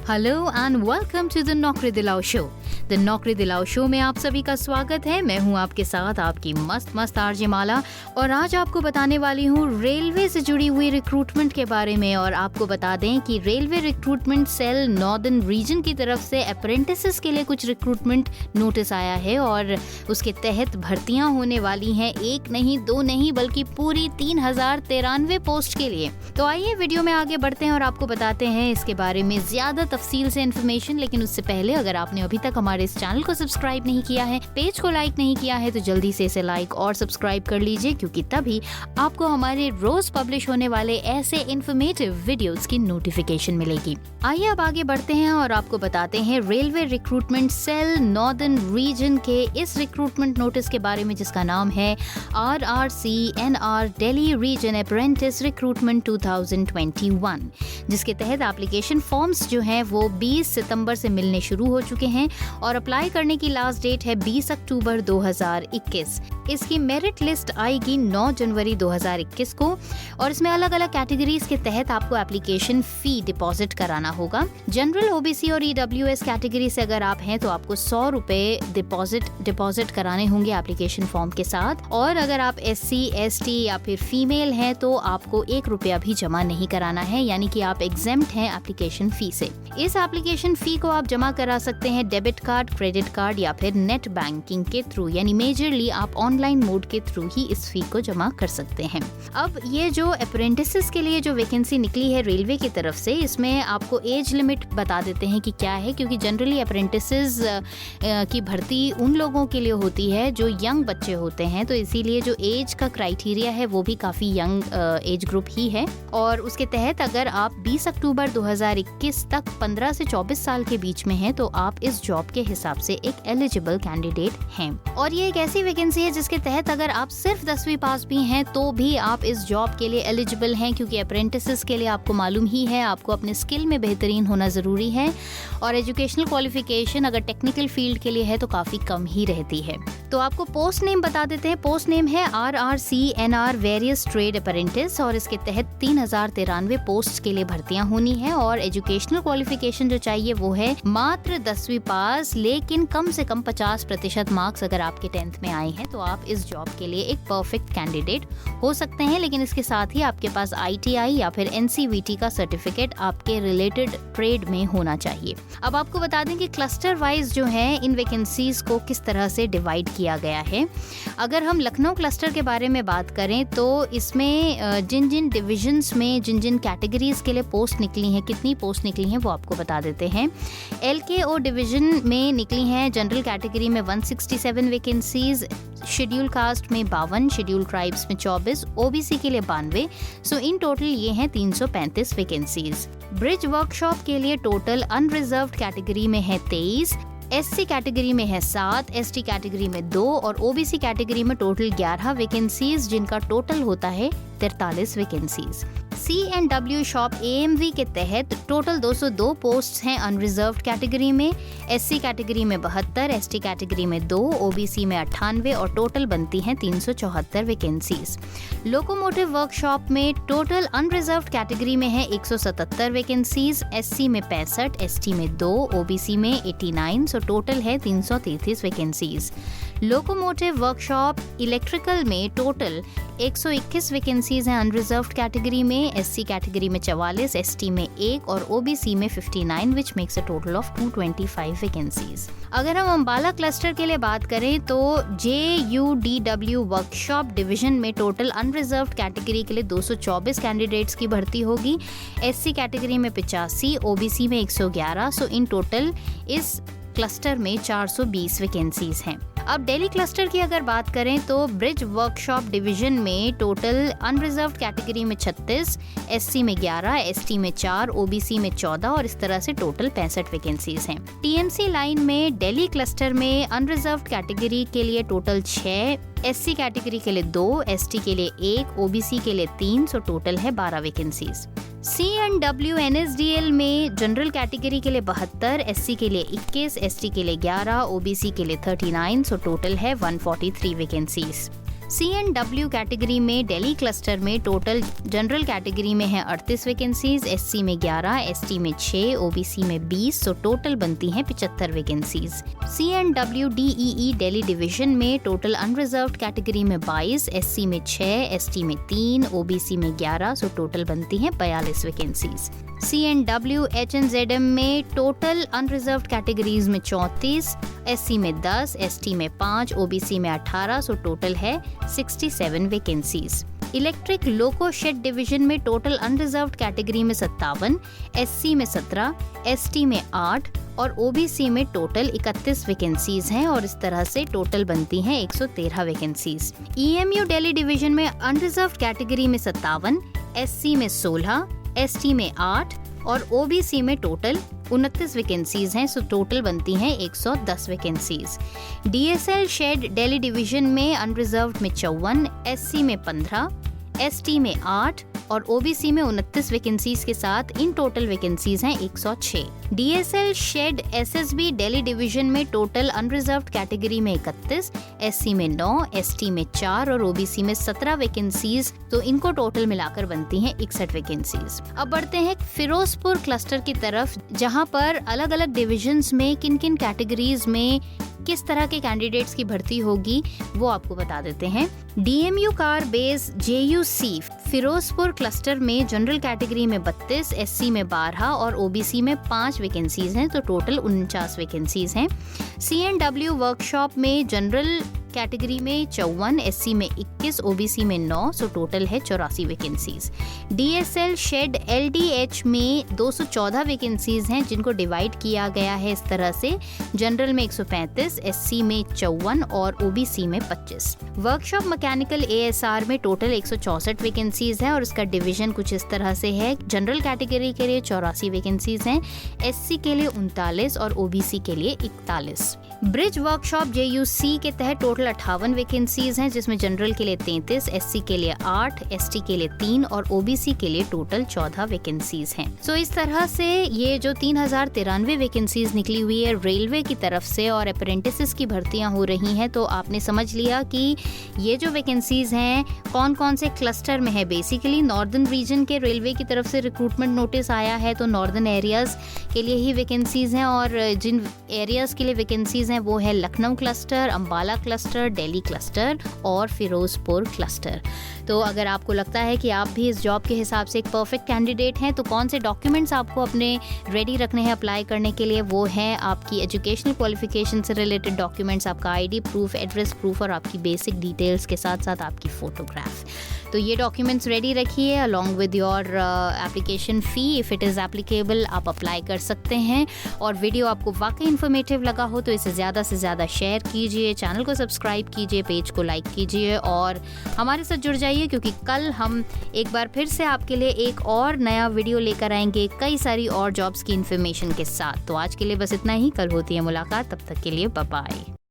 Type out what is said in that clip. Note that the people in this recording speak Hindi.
Hello and welcome to the Naukri Dilao show. The Naukri Dilao show में आप सभी का स्वागत है। मैं हूं आपके साथ आपकी मस्त आरजे माला और आज आपको बताने वाली हूं रेलवे से जुड़ी हुई रिक्रूटमेंट के बारे में। और आपको बता दें कि railway recruitment cell northern region की तरफ से अप्रेंटिसेस के लिए कुछ रिक्रूटमेंट नोटिस आया है और उसके तहत भर्तियां होने वाली हैं। एक नहीं, दो नहीं, बल्कि पूरी 3093 पोस्ट के लिए। तो आइए वीडियो में आगे बढ़ते हैं और आपको बताते हैं इसके बारे में ज्यादा तफसील से इन्फॉर्मेशन। लेकिन उससे पहले अगर आपने अभी तक हमारे इस चैनल को सब्सक्राइब नहीं किया है, पेज को लाइक नहीं किया है, तो जल्दी से इसे लाइक और सब्सक्राइब कर लीजिए, क्योंकि तभी आपको हमारे रोज पब्लिश होने वाले ऐसे इन्फॉर्मेटिव वीडियोस की नोटिफिकेशन मिलेगी। आइए अब आगे बढ़ते हैं और आपको बताते हैं railway recruitment cell northern region के इस रिक्रूटमेंट नोटिस के बारे में, जिसका नाम है RRCNR Delhi region apprentice recruitment 2021, जिसके तहत एप्लीकेशन फॉर्म्स जो हैं वो 20 सितंबर से मिलने शुरू हो चुके हैं और अप्लाई करने की लास्ट डेट है 20 अक्टूबर 2021। इसकी मेरिट लिस्ट आएगी 9 जनवरी 2021 को और इसमें अलग अलग कैटेगरीज के तहत आपको एप्लीकेशन फी डिपॉजिट कराना होगा। जनरल, ओबीसी और EWS कैटेगरी से अगर आप हैं तो आपको 100 रुपए डिपॉजिट कराने होंगे एप्लीकेशन फॉर्म के साथ। और अगर आप SC, ST या फिर फीमेल हैं तो आपको 1 रुपया भी जमा नहीं कराना है, यानी कि आप एग्जेम्प्ट हैं एप्लीकेशन फी से। इस एप्लीकेशन फी को आप जमा करा सकते हैं डेबिट कार्ड, क्रेडिट कार्ड या फिर नेट बैंकिंग के थ्रू, यानी मेजरली आप ऑनलाइन मोड के थ्रू ही इस फी को जमा कर सकते हैं। अब ये जो अप्रेंटिसेस के लिए जो वैकेंसी निकली है रेलवे की तरफ से, इसमें आपको एज लिमिट बता देते हैं कि क्या है, क्योंकि जनरली अप्रेंटिसेस की भर्ती उन लोगों के लिए होती है जो यंग बच्चे होते हैं, तो इसीलिए जो एज का क्राइटेरिया है वो भी काफी यंग एज ग्रुप ही है। और उसके तहत अगर आप 20 अक्टूबर 2021 तक 15 से 24 साल के बीच में हैं तो आप इस जॉब के हिसाब से एक एलिजिबल कैंडिडेट हैं। और ये एक ऐसी वैकेंसी है जिसके तहत अगर आप सिर्फ 10वीं पास भी हैं तो भी आप इस जॉब के लिए एलिजिबल हैं, क्योंकि अप्रेंटिसेस के लिए आपको मालूम ही है आपको अपने स्किल में बेहतरीन होना जरूरी है और एजुकेशनल क्वालिफिकेशन अगर टेक्निकल फील्ड के लिए है तो काफी कम ही रहती है। तो आपको पोस्ट नेम बता देते हैं। पोस्ट नेम है RRCNR वेरियस ट्रेड अप्रेंटिस और इसके तहत 3093 पोस्ट के लिए भर्तियां होनी है। और एजुकेशनल क्वालिफिकेशन जो चाहिए वो है मात्र 10वीं पास, लेकिन कम से कम 50% मार्क्स अगर आपके 10th में आए हैं तो आप इस जॉब के लिए एक परफेक्ट कैंडिडेट हो सकते हैं। लेकिन इसके साथ ही आपके पास ITI या फिर NCVT का सर्टिफिकेट आपके रिलेटेड ट्रेड में होना चाहिए। अब आपको बता दें कि क्लस्टर वाइज जो है इन वैकेंसीज को किस तरह से डिवाइड किया गया है। अगर हम लखनऊ क्लस्टर के बारे में बात करें तो इसमें जिन जिन डिविजन्स में जिन जिन कैटेगरीज के लिए पोस्ट निकली हैं, कितनी पोस्ट निकली हैं वो आपको बता देते हैं। LKO डिवीजन में निकली हैं जनरल कैटेगरी में 167 वैकेंसीज, शेड्यूल कास्ट में 52, शेड्यूल ट्राइब्स में 24, OBC के लिए 92। सो इन टोटल ये हैं 335 वैकेंसीज। ब्रिज वर्कशॉप के लिए टोटल अनरिजर्व्ड कैटेगरी में है 23, SC कैटेगरी में है 7, ST कैटेगरी में 2 और OBC कैटेगरी में टोटल 11 वैकेंसीज, जिनका टोटल होता है 43 वैकेंसीज। C&W शॉप AMV के तहत टोटल 202 पोस्ट्स हैं अनरिजर्व्ड कैटेगरी में, SC कैटेगरी में 72, ST कैटेगरी में 2, OBC में 98 और टोटल बनती हैं 374 वैकेंसीज। लोकोमोटिव वर्कशॉप में टोटल अनरिजर्व्ड कैटेगरी में है 177 वैकेंसीज, SC में 65, ST में 2, OBC में 89, सो टोटल है 333 वैकेंसीज। लोकोमोटिव वर्कशॉप इलेक्ट्रिकल में टोटल 121 वैकेंसीज हैं अनरिजर्व्ड कैटेगरी में, SC कैटेगरी में 44, ST में 1 और OBC में 59, which makes a total of 225 vacancies. अगर हम अंबाला क्लस्टर के लिए बात करें तो JUDW वर्कशॉप डिवीजन में टोटल अनरिजर्व्ड कैटेगरी के लिए 224 कैंडिडेट्स की भर्ती होगी, SC कैटेगरी में 85, OBC में 111, सो इन टोटल इस क्लस्टर में 420 वैकेंसीज हैं। अब दिल्ली क्लस्टर की अगर बात करें तो ब्रिज वर्कशॉप डिवीजन में टोटल अनरिजर्व्ड कैटेगरी में 36, SC में 11, ST में 4, OBC में 14 और इस तरह से टोटल 65 वैकेंसीज हैं। TMC लाइन में दिल्ली क्लस्टर में अनरिजर्व्ड कैटेगरी के लिए टोटल 6, SC कैटेगरी के लिए 2, ST के लिए 1, OBC के लिए 3, सो टोटल है 12 वैकेंसीज। C&W NSDL में जनरल कैटेगरी के लिए 72, SC के लिए 21, ST के लिए 11, OBC के लिए 39, सो टोटल है 143 वैकेंसीज। CNW कैटेगरी में दिल्ली क्लस्टर में टोटल जनरल कैटेगरी में है 38 वैकेंसीज, SC में 11, ST में 6, OBC में 20, तो टोटल बनती हैं 75 vacancies. CNW DEE Delhi division में टोटल अनरिजर्व्ड कैटेगरी में 22, SC में 6, ST में 3, OBC में 11, सो टोटल बनती हैं 42 वैकेंसीज। CNW HNZM में टोटल अनरिजर्व्ड कैटेगरीज में 34, SC में 10, ST में 5, OBC में 18, सो टोटल है 67 vacancies. Electric loco shed division में टोटल अनरिजर्व्ड कैटेगरी में 57, SC में 17, ST में 8 और OBC में टोटल 31 वैकेंसीज हैं और इस तरह से टोटल बनती हैं 113 वैकेंसीज। EMU दिल्ली डिवीजन में अनरिजर्व्ड कैटेगरी में 57, SC में 16, ST में 8 और OBC में टोटल 29 वैकेंसीज हैं, सो टोटल बनती हैं 110 vacancies. DSL shed Delhi division में अनरिजर्व्ड में 54, SC में 15, ST में 8 और OBC में 29 वैकेंसीज के साथ इन टोटल वैकेंसीज हैं 106। DSL shed SSB Delhi division में टोटल अनरिजर्व्ड कैटेगरी में 31, SC में 9, ST में 4 और OBC में 17 वैकेंसीज, तो इनको टोटल मिलाकर बनती हैं 61 वैकेंसीज। अब बढ़ते हैं फिरोजपुर क्लस्टर की तरफ, जहां पर अलग अलग डिविजन्स में किन किन कैटेगरीज में किस तरह के कैंडिडेट्स की भर्ती होगी वो आपको बता देते हैं। DMU car base JUC Firozpur cluster में जनरल कैटेगरी में 32, SC में 12 और OBC में 5 वैकेंसीज हैं, तो टोटल 49 वैकेंसीज हैं। CNW वर्कशॉप में जनरल कैटेगरी में 54, SC में 21, OBC में 9, सो टोटल है 84 वैकेंसीज। DSL शेड LDH में 214 वैकेंसीज हैं, जिनको डिवाइड किया गया है इस तरह से, जनरल में 135, SC में 54 और OBC में 25। वर्कशॉप मैकेनिकल ASR में टोटल 164 वैकेंसीज है और इसका डिवीजन कुछ इस तरह से है। जनरल कैटेगरी के लिए 84 वैकेंसीज हैं, SC के लिए 39 और OBC के लिए 41। ब्रिज वर्कशॉप JUC के तहत टोटल 58 वैकेंसीज हैं, जिसमें जनरल के लिए 33, SC के लिए 8, ST के लिए 3 और OBC के लिए टोटल 14 वैकेंसीज हैं। सो इस तरह से ये जो 3093 वैकेंसीज निकली हुई है रेलवे की तरफ से और अप्रेंटिसेस की भर्तियां हो रही हैं, तो आपने समझ लिया कि ये जो वैकेंसीज हैं कौन कौन से क्लस्टर में है। बेसिकली नॉर्दर्न रीजन के रेलवे की तरफ से रिक्रूटमेंट नोटिस आया है, तो नॉर्दर्न एरियाज के लिए ही वैकेंसीज हैं और जिन एरियाज के लिए वैकेंसीज हैं वो है Lucknow cluster, Ambala cluster, Delhi cluster और फिरोजपुर क्लस्टर। तो अगर आपको लगता है कि आप भी इस जॉब के हिसाब से एक परफेक्ट कैंडिडेट हैं, तो कौन से डॉक्यूमेंट्स आपको अपने रेडी रखने हैं अप्लाई करने के लिए, वो है आपकी एजुकेशनल क्वालिफिकेशन से रिलेटेड डॉक्यूमेंट्स, आपका ID प्रूफ, एड्रेस प्रूफ और आपकी बेसिक डिटेल्स के साथ साथ आपकी फोटोग्राफ। तो ये डॉक्यूमेंट्स रेडी रखिए along with your application fee. If it is applicable आप अप्लाई कर सकते हैं। और वीडियो आपको वाकई इन्फॉर्मेटिव लगा हो तो इसे ज़्यादा से ज़्यादा शेयर कीजिए, चैनल को सब्सक्राइब कीजिए, पेज को लाइक कीजिए और हमारे साथ जुड़ जाइए, क्योंकि कल हम एक बार फिर से आपके लिए एक और नया वीडियो लेकर आएंगे कई सारी और जॉब्स की इन्फॉर्मेशन के साथ। तो आज के लिए बस इतना ही, कल होती है मुलाकात, तब तक के लिए बाय बाय।